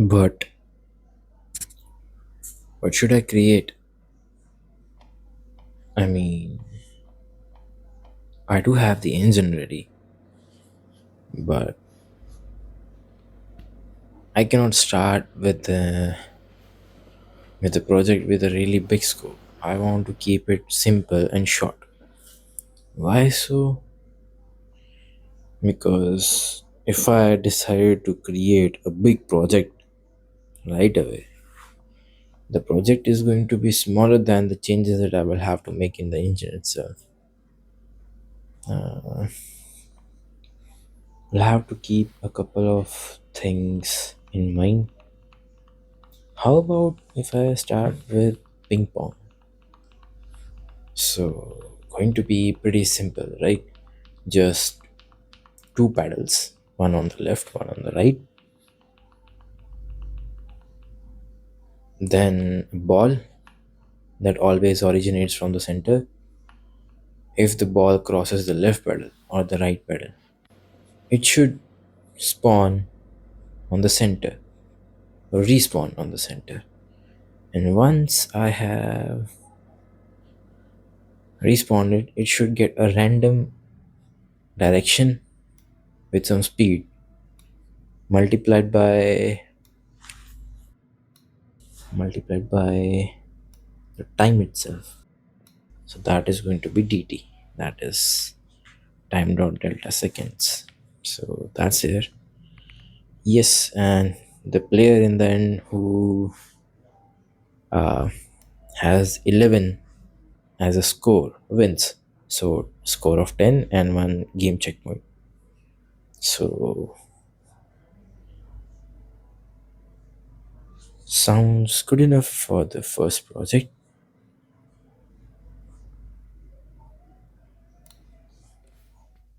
But what should I create? I mean, I do have the engine ready, but I cannot start with a project with a really big scope. I want to keep it simple and short. Why so? Because if I decide to create a big project right away, the project is going to be smaller than the changes that I will have to make in the engine itself. Uh, I'll have to keep a couple of things in mind. How about if I start with ping pong? So, going to be pretty simple, right? Just two paddles, one on the left, one on the right. Then a ball that always originates from the center. If the ball crosses the left pedal or the right pedal, it should spawn on the center or respawn on the center. And once I have respawned it, it should get a random direction with some speed multiplied by the time itself. So that is going to be dt. That is time dot delta seconds. So that's here. Yes, and the player in the end who uh, has 11 as a score wins. So score of 10 and one game checkpoint. So sounds good enough for the first project.